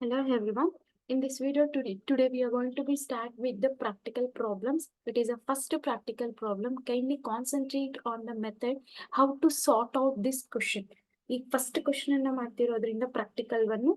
Hello everyone. In this video today we are going to be start with the practical problems. It is a first practical problem. Kindly concentrate on the method how to sort out this question. ಈ first question ಅನ್ನ ಮಾಡ್ತಿರೋದ್ರಿಂದ practical ವನ್ನು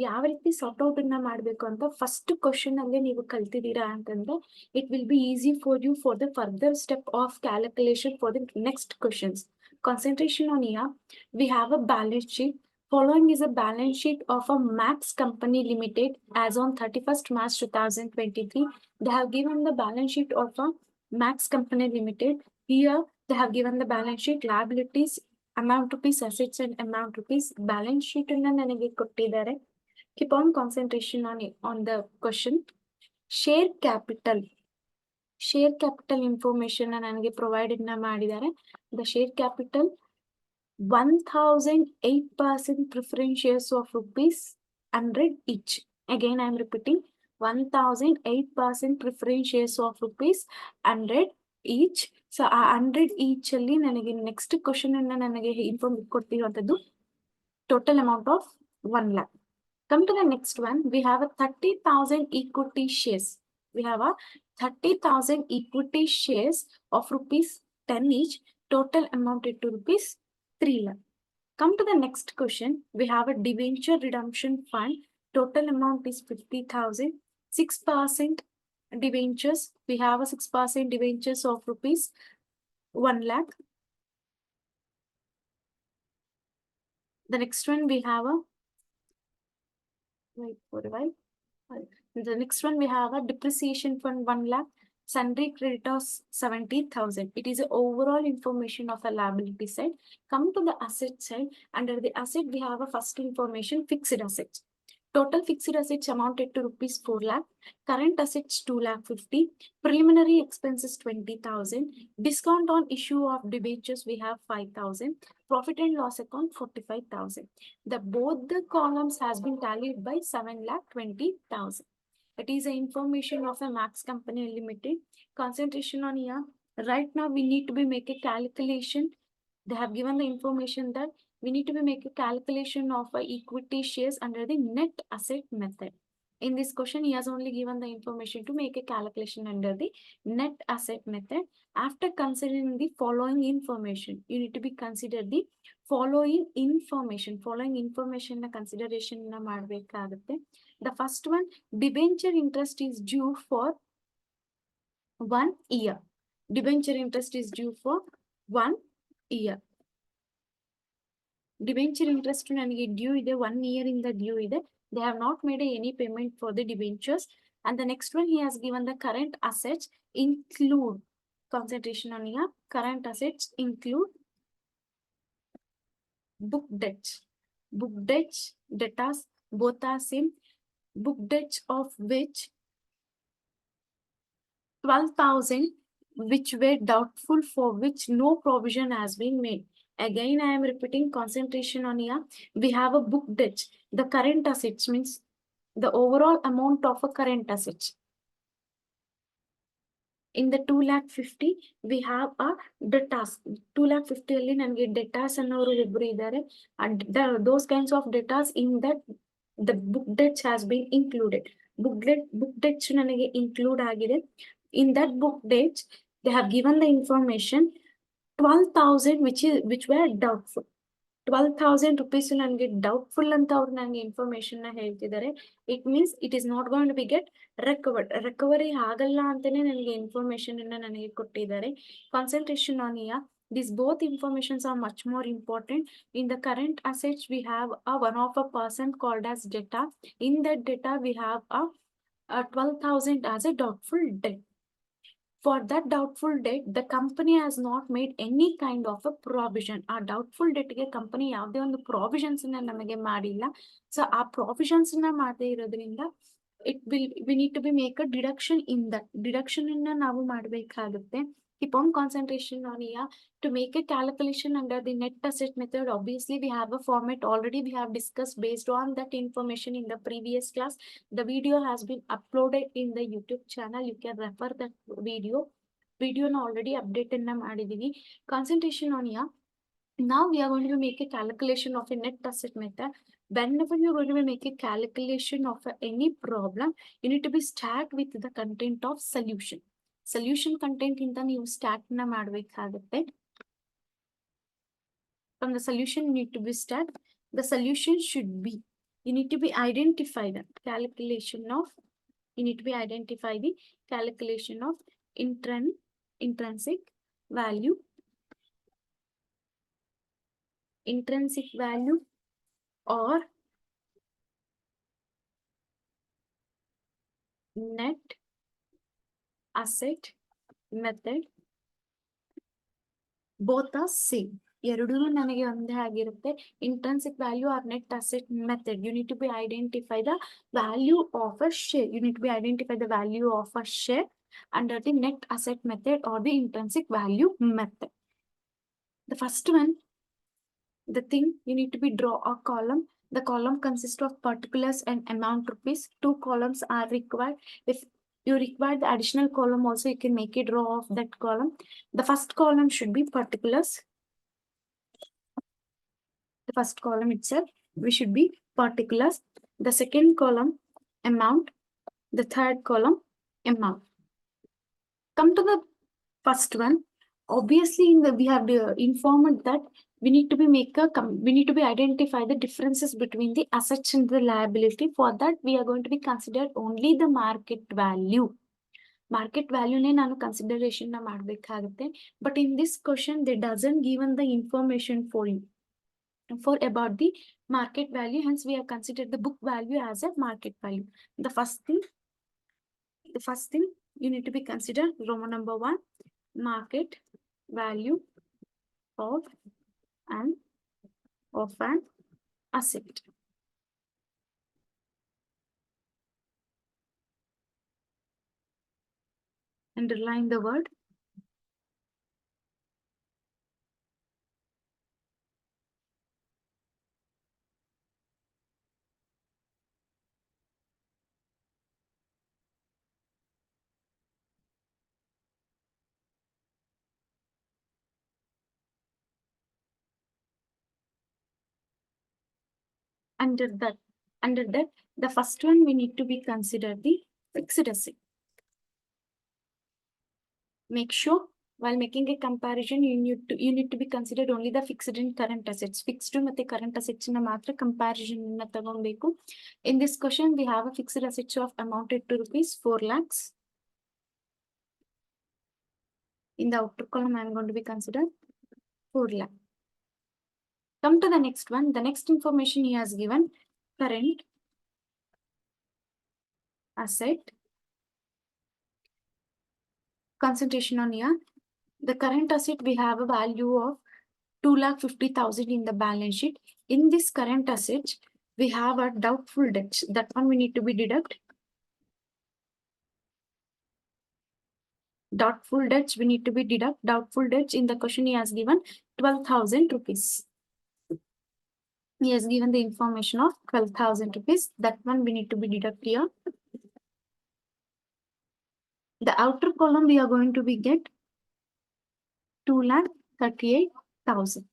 ಯಾವ ರೀತಿ sort out ಅನ್ನ ಮಾಡಬೇಕು ಅಂತ first question ಅಲ್ಲಿ ನೀವು ಕಲ್ತಿದ್ದೀರಾ ಅಂತಂದ್ರೆ it will be easy for you for the further step of calculation for the next questions. Concentration on here. We have a balance sheet. Following is a balance sheet of a Max Company Limited as on 31st March 2023. They have given the balance sheet of a Max Company Limited. Here they have given the balance sheet, liabilities, amount rupees, assets and amount rupees. Balance sheet ಅನ್ನ ನನಗೆ ಕೊಟ್ಟಿದ್ದಾರೆ. Keep on concentration on the question. Share capital. Share capital information ನನಗೆ provided ನ ಮಾಡಿದ್ದಾರೆ. The share capital 1008% preference shares of rupees 100 each. Again, I am repeating 1008% preference shares of rupees 100 each. So, 100 each ಅಲ್ಲಿ ನನಗೆ next question ಅನ್ನ ನನಗೆ inform ಕೊಡ್ತಿರುವಂತದ್ದು total amount of 1 lakh. Come to the next one. We have a 30,000 equity shares. We have a 30,000 equity shares of rupees 10 each. Total amounted to rupees 3 lakh. Come to the next question. We have a debenture redemption fund. Total amount is 50,000. 6% debentures. We have a 6% debentures of rupees 1 lakh. The next one we have a wait for a while. The next one we have a depreciation fund 1 lakh. Sundry creditors 70,000. It is the overall information of a liability side. Come to the asset side. Under the asset, we have a first information fixed assets. Total fixed assets amounted to rupees 4 lakh. Current assets 2 lakh 50. Preliminary expenses 20,000. Discount on issue of debentures we have 5,000. Profit and loss account 45,000. Both the columns has been tallied by 7 lakh 20,000. It is the information of a Max Company Limited. Concentration on here. Right now, we need to be make a calculation. They have given the information that we need to be make a calculation of a equity shares under the net asset method. In this question, he has only given the information to make a calculation under the net asset method. After considering the following information, you need to be consider the following information. Following information na consideration na ಮಾಡಬೇಕಾಗುತ್ತೆ. The first one, debenture interest is due for 1 year. Debenture interest is due for 1 year. Debenture interest ನನಗೆ due ಇದೆ 1 year in the due ಇದೆ. They have not made any payment for the debentures. And the next one, he has given the current assets include. Concentration on here. Current assets include book debts. Book debts, debtors, both are same. Book debts of which 12,000 which were doubtful, for which no provision has been made. Again, I am repeating concentration on here. We have a book debt. The current assets means the overall amount of a current assets. In the 2 lakh 50, we have a debtors. 2 lakh 50 ಅಲ್ಲಿ ನನಗೆ debtors ಅನ್ನೋರು ಒಬ್ರು ಇದ್ದಾರೆ. And those kinds of debtors in that the book debts has been included. Book debts ನನಗೆ include ಆಗಿದೆ. In that book debts, they have given the information 12,000 which were doubtful. 12,000 rupees ನನಗೆ doubtful ಅಂತ ಅವ್ರು ನನಗೆ information ನ ಹೇಳ್ತಿದ್ದಾರೆ. It means it is not going to be get recovery ಆಗಲ್ಲ ಅಂತಾನೆ ನನಗೆ ಇನ್ಫಾರ್ಮೇಶನ್ ಅನ್ನ ನನಗೆ ಕೊಟ್ಟಿದ್ದಾರೆ. Concentration on here. These both informations are much more important. In the current assets, we have one of a person called as debtor. In that debtor, we have a 12,000 as a doubtful debt. For that doubtful debt, the company has not made any kind of a provision. A doubtful debt ಗೆ company ಯಾವುದೇ ಒಂದು provisions ಅನ್ನ ನಮಗೆ ಮಾಡಿಲ್ಲ. So ಆ provisions ಅನ್ನ ಮಾಡದೇ ಇರೋದ್ರಿಂದ we need to be make a deduction in that. Deduction ಅನ್ನ ನಾವು ಮಾಡಬೇಕಾಗುತ್ತೆ. Keep on concentration on here. To make a calculation under the net asset method, obviously we have a format already we have discussed based on that information in the previous class. The video has been uploaded in the YouTube channel. You can refer that video. Video already update in the Concentration on here. Now we are going to make a calculation of a net asset method. Whenever you're going to make a calculation of any problem, you need to be start with the content of solution. Solution content ಇಂದ ನೀವು start ನ ಮಾಡಬೇಕಾಗುತ್ತೆ. From the solution you need to be start. The solution should be, you need to be identify the calculation of, you need to be identify the calculation of intrinsic value, intrinsic value or net asset method. Both are same. ಎರಡೂ ನನಗೆ ಒಂದೇ ಆಗಿರುತ್ತೆ. Intrinsic value or net asset method, you need to be identify the value of a share. You need to be identify the value of a share under the net asset method or the intrinsic value method. The first one, the thing, you need to be draw a column. The column consists of particulars and amount rupees. Two columns are required. If you require the additional column also, you can make a draw of that column. The first column should be particulars. The first column itself, we should be particulars. The second column, amount. The third column, amount. Come to the first one. Obviously, we have informed that we need to be identify the differences between the assets and the liability. For that, we are going to be considered only the market value. Market value ne nanu consideration na madbekagutte. But in this question, they doesn't given the information for you for about the market value. Hence, we have considered the book value as a market value. The first thing you need to be considered Roman number 1, market value of an asset. Underline the word. Under that, the first one we need to be considered the fixed asset. Make sure while making a comparison, you need to be considered only the fixed and current assets. Fixed ಮತ್ತೆ current assets na matra comparison na ತಗೊಳ್ಬೇಕು. In this question, we have a fixed assets of amounted to rupees 4 lakhs. In the outer column, I am going to be considered 4 lakh. Come to the next one. The next information he has given, current asset. Concentration on here. The current asset, we have a value of 2,50,000 in the balance sheet. In this current asset, we have a doubtful debts. That one we need to be deduct. Doubtful debts, we need to be deduct. Doubtful debts, in the question he has given 12,000 rupees. He has given the information of 12,000 rupees. That one we need to be deduct here. The outer column we are going to be get 2,38,000.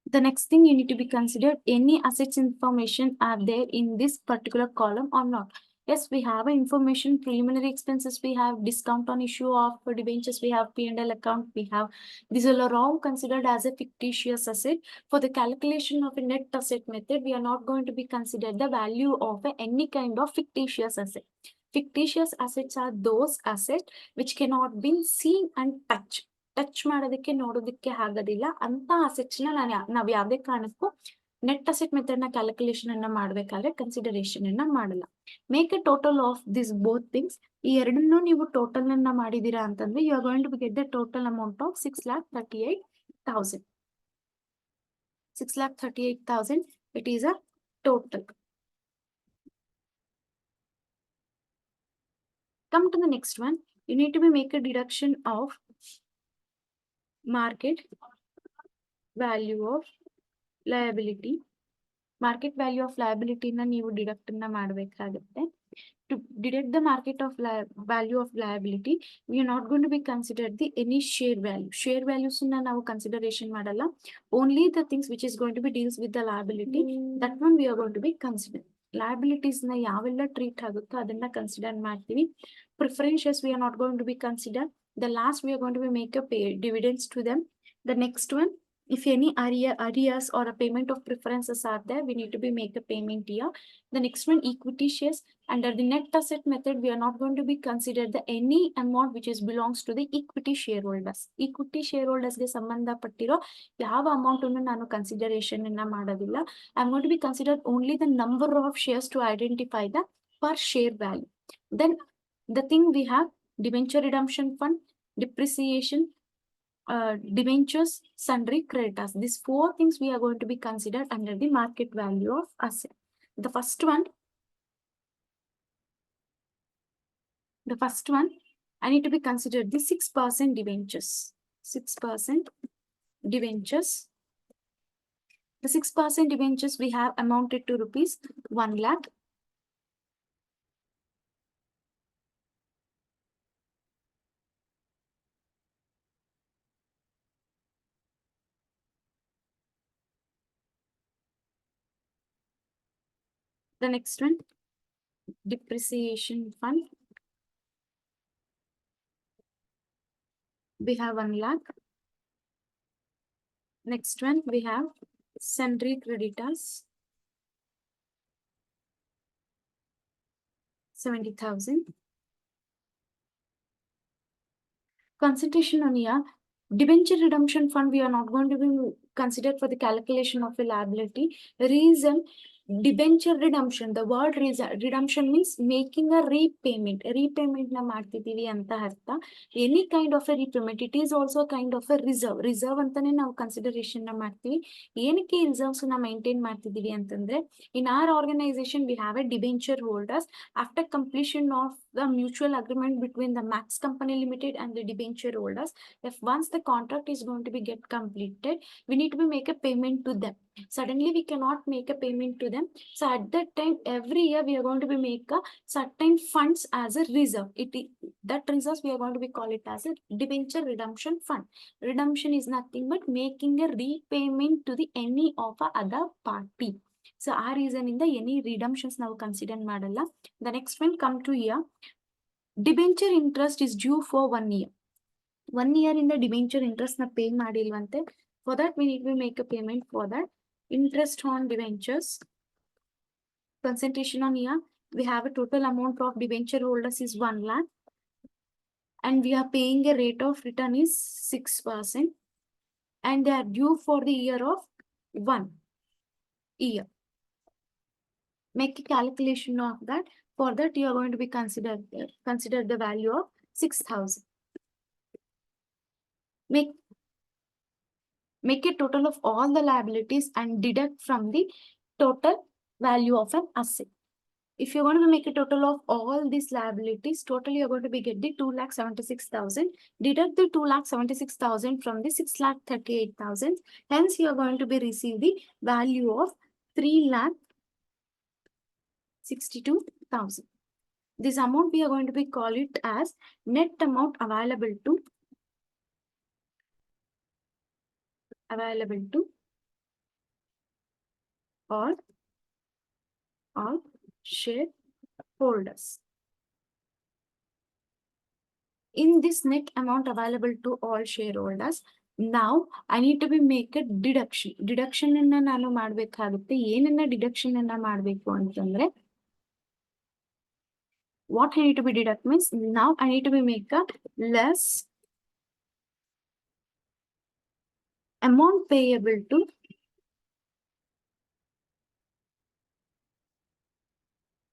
The next thing you need to be considered, any assets information are there in this particular column or not. Yes, we have information, preliminary expenses, we have discount on issue of debentures, we have P&L account, we have, these are all considered as a fictitious asset. For the calculation of a net asset method, we are not going to be considered the value of any kind of fictitious asset. Fictitious assets are those assets which cannot be seen and touched. Touch ಮಾಡೋದಕ್ಕೆ ನೋಡೋದಕ್ಕೆ ಆಗೋದಿಲ್ಲ ಅಂತ assets ನಾವು ಯಾವುದೇ ಕಾರಣಕ್ಕೂ net asset method ನ calculation ಅನ್ನ ಮಾಡ್ಬೇಕಾದ್ರೆ ಕನ್ಸಿಡರೇಷನ್ ಅನ್ನ ಮಾಡಲ್ಲ. Make a total of this both things. ಈ ಎರಡನ್ನೂ ನೀವು ಟೋಟಲ್ ಅನ್ನ ಮಾಡಿದೀರಾ ಅಂತಂದ್ರೆ you are going to get the total amount of 6,38,000. 6,38,000. It is a total. Come to the next one. You need to be make a deduction of market value of liability. Market value of liability na ನೀವು deduct ಅನ್ನ ಮಾಡಬೇಕಾಗುತ್ತೆ. To deduct the market of value of liability, we are not going to be considered the any share value. Share values in our consideration madala. Only the things which is going to be deals with the liability, that one we are going to be considering. Liabilities na yavella treat agutto adanna consider ಮಾಡ್ತೀವಿ. Preferentials we are not going to be considered. The last we are going to be make a pay dividends to them. The next one, if any arrears or a payment of preferences are there, we need to be make a payment here. The next one, equity shares. Under the net asset method, we are not going to be considered the any amount which is belongs to the equity shareholders. Equity shareholders ಗೆ ಸಂಬಂಧಪಟ್ಟಿರೋ ಯಾವ amount ಅನ್ನು ನಾನು consideration ಅನ್ನ ಮಾಡೋದಿಲ್ಲ. I am going to be considered only the number of shares to identify the per share value. Then the thing we have debenture redemption fund, depreciation, debentures, sundry creditors. These four things we are going to be considered under the market value of asset. The first one, I need to be considered the 6% debentures. 6% debentures. The 6% debentures we have amounted to rupees 1 lakh. The next one, depreciation fund. We have 1 lakh. Next one, we have sundry creditors, 70,000. Concentration on here, debenture redemption fund, we are not going to be considered for the calculation of a liability. Reason, debenture redemption, the word redemption means making a repayment. Repayment na ಮಾಡ್ತಿದೀವಿ ಅಂತ ಅರ್ಥ. Any kind of a repayment, it is also a kind of a reserve. Reserve ಅಂತಾನೆ ನಾವು consideration ನ ಮಾಡ್ತೀವಿ. ಏನಕ್ಕೆ reserves ನ maintain ಮಾಡ್ತಿದೀವಿ ಅಂತಂದ್ರೆ, in our organization we have a debenture holders. After completion of the mutual agreement between the Max Company Limited and the debenture holders, if once the contract is going to be get completed, we need to be make a payment to them. Suddenly we cannot make a payment to them. So at that time, every year we are going to be make a certain funds as a reserve. That reserves we are going to be call it as a debenture redemption fund. Redemption is nothing but making a repayment to the any of a other party. So our reason in the any redemptions now consider madala. The next one come to here. Debenture interest is due for 1 year. 1 year in the debenture interest na pay madilvante. For that we need to make a payment for that. Interest on debentures. Concentration on here, we have a total amount of debenture holders is 1 lakh. And we are paying a rate of return is 6%. And they are due for the year of 1 year. Make a calculation of that. For that, you are going to be consider the value of 6,000. Make a total of all the liabilities and deduct from the total value of an asset. If you're going to make a total of all these liabilities, total you're going to be get the 2,76,000. Deduct the 2,76,000 from the 6,38,000. Hence, you are going to be receive the value of 3,62,000. This amount we are going to be call it as net amount available to all shareholders. In this net amount available to all shareholders, now I need to be make a deduction. Deduction ಅನ್ನ ನಾನು ಮಾಡಬೇಕಾಗುತ್ತೆ. ಏನನ್ನ deduction ಅನ್ನ ಮಾಡಬೇಕು ಅಂತಂದ್ರೆ, what I need to be deduct means, now I need to be make a less amount payable to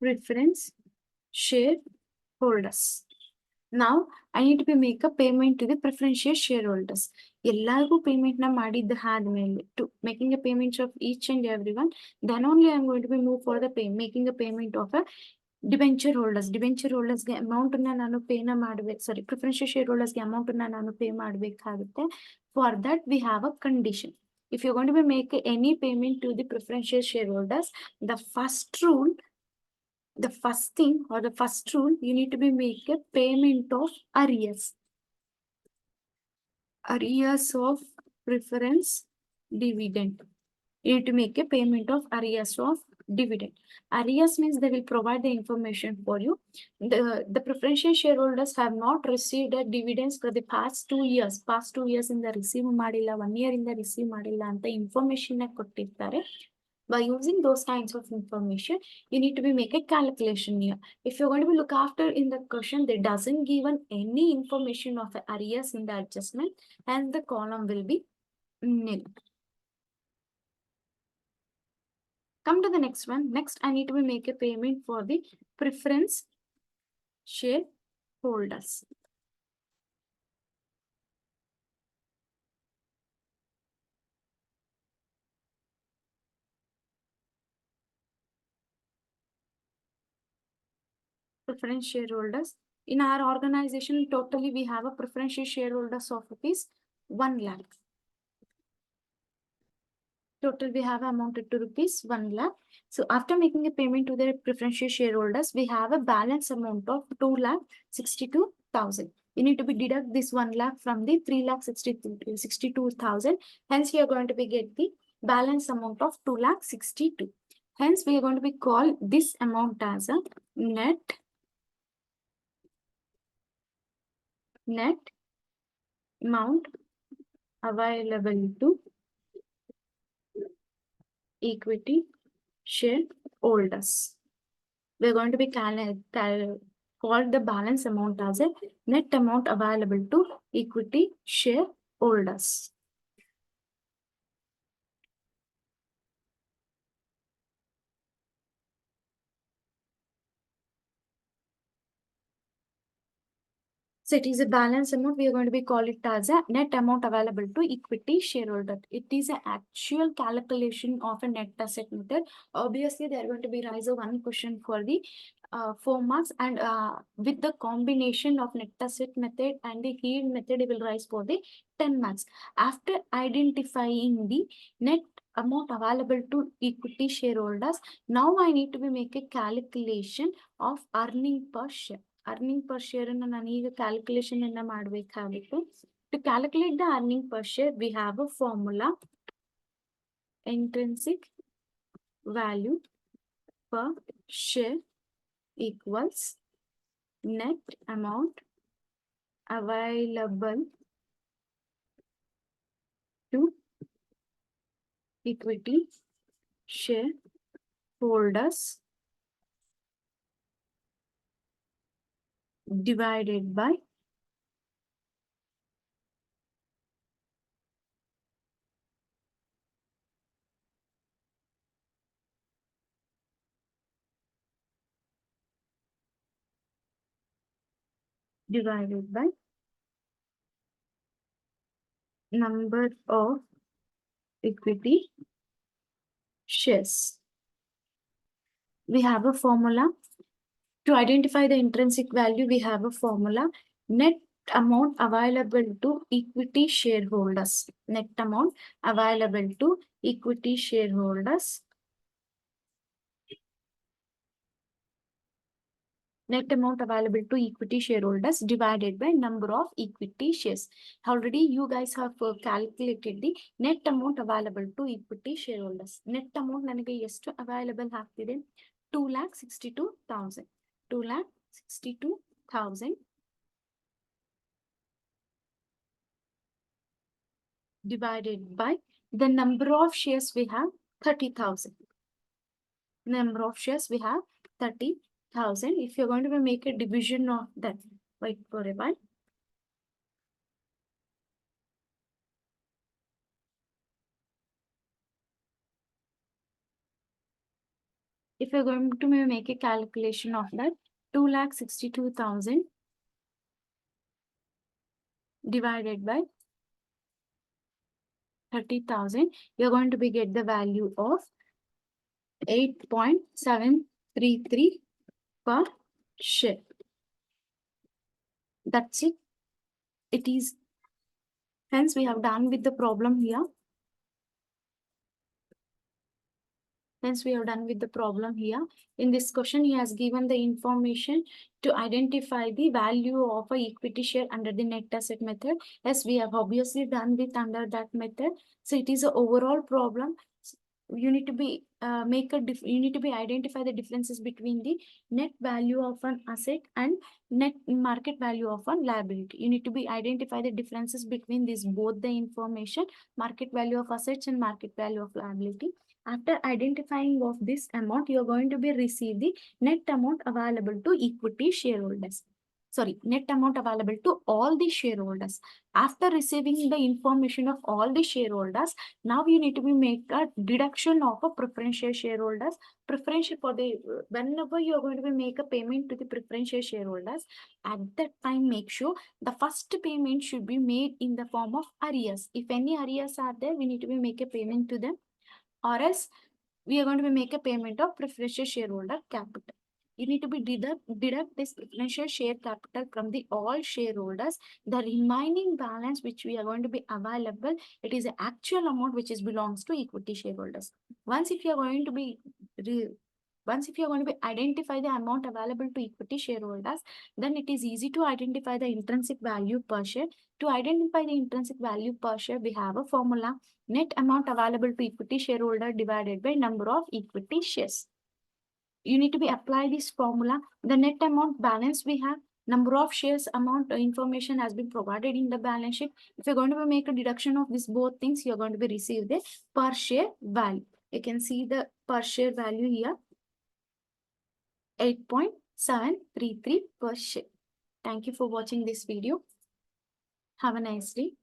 preference shareholders. Now I need to be make a payment to the preferential shareholders. ಎಲ್ಲರಿಗೂ payment ನ ಮಾಡಿದ್ದ ಆದ್ಮೇಲೆ to making a payment of each and everyone, then only I am going to be move for the making a payment of a debenture holders. Debenture holders ಗೆ amount ನ ನಾನು pay ನ ಮಾಡಬೇಕು. ಸಾರಿ, preferential shareholders ಗೆ amount ನ ನಾನು pay ಮಾಡಬೇಕಾಗುತ್ತೆ. For that we have a condition. If you're going to be make any payment to the preferential shareholders, the first rule the first thing or the first rule, you need to be make a payment of arrears. Arrears of preference dividend. You need to make a payment of arrears of dividend. Arrears means they will provide the information for you. The preferential shareholders have not received a dividends for the past 2 years. Past 2 years in the receive madilla, 1 year in the receive madilla and the information ಕೊಟ್ಟಿರ್ತಾರೆ. By using those kinds of information, you need to be make a calculation here. If you're going to be look after in the question, they doesn't given any information of arrears in the adjustment, and the column will be nil. Come to the next one. Next, I need to be make a payment for the preference share holders. Preference shareholders. In our organization, totally we have a preferential shareholders of rupees 1 lakh. Total we have amounted to rupees 1 lakh. So after making a payment to the preferential shareholders, we have a balance amount of 2,62,000. You need to be deduct this 1 lakh from the 3,62,000. Hence, we are going to be get the balance amount of 2,62,000. Hence, we are going to be call this amount as a net amount available to equity shareholders. We're going to be called the balance amount as a net amount available to equity shareholders. So it is a balance amount. We are going to be call it as a net amount available to equity shareholder. It is an actual calculation of a net asset method. Obviously, they are going to be raise a one question for the 4 marks, and with the combination of net asset method and the yield method, it will rise for the 10 marks. After identifying the net amount available to equity shareholders, now I need to be make a calculation of earning per share. Earning per share and an calculation in the to calculate the earning per share, we have a formula: intrinsic value per share equals net amount available to equity shareholders divided by number of equity shares. We have a formula. To identify the intrinsic value, we have a formula: net amount available to equity shareholders. Net amount available to equity shareholders. Net amount available to equity shareholders divided by number of equity shares. Already you guys have calculated the net amount available to equity shareholders. Net amount ನನಗೆ ಎಷ್ಟು available ಆಗ್ತಿದೆ? 2,62,000. 2,62,000 divided by the number of shares we have 30,000. Number of shares we have 30,000. If you're going to make a division of that, wait for a while. If you're going to make a calculation of that, 2,62,000 divided by 30,000, you're going to be get the value of 8.733 per share. That's it. It is. Hence, we have done with the problem here. Hence, we are done with the problem here. In this question, he has given the information to identify the value of a equity share under the net asset method. Yes, we have obviously done with under that method. So it is an overall problem. You need to be you need to be identify the differences between the net value of an asset and net market value of a liability. You need to be identify the differences between these both the information, market value of assets and market value of liability. After identifying of this amount, you are going to be receive the net amount available to equity shareholders. Sorry, net amount available to all the shareholders. After receiving the information of all the shareholders, now you need to be make a deduction of a preferential shareholders. Preferential for the whenever you are going to be make a payment to the preferential shareholders, at that time make sure the first payment should be made in the form of arrears. If any arrears are there, we need to be make a payment to them, or else we are going to be make a payment of preferential shareholder capital. You need to be deduct this preferential share capital from the all shareholders. The remaining balance which we are going to be available, it is the actual amount which is belongs to equity shareholders. Once if you are going to be identify the amount available to equity shareholders, then it is easy to identify the intrinsic value per share. To identify the intrinsic value per share, we have a formula: net amount available to equity shareholder divided by number of equity shares. You need to be apply this formula. The net amount balance we have, number of shares amount information has been provided in the balance sheet. If you're going to make a deduction of these both things, you're going to be receive the per share value. You can see the per share value here, 8.733 per share. Thank you for watching this video. Have a nice day.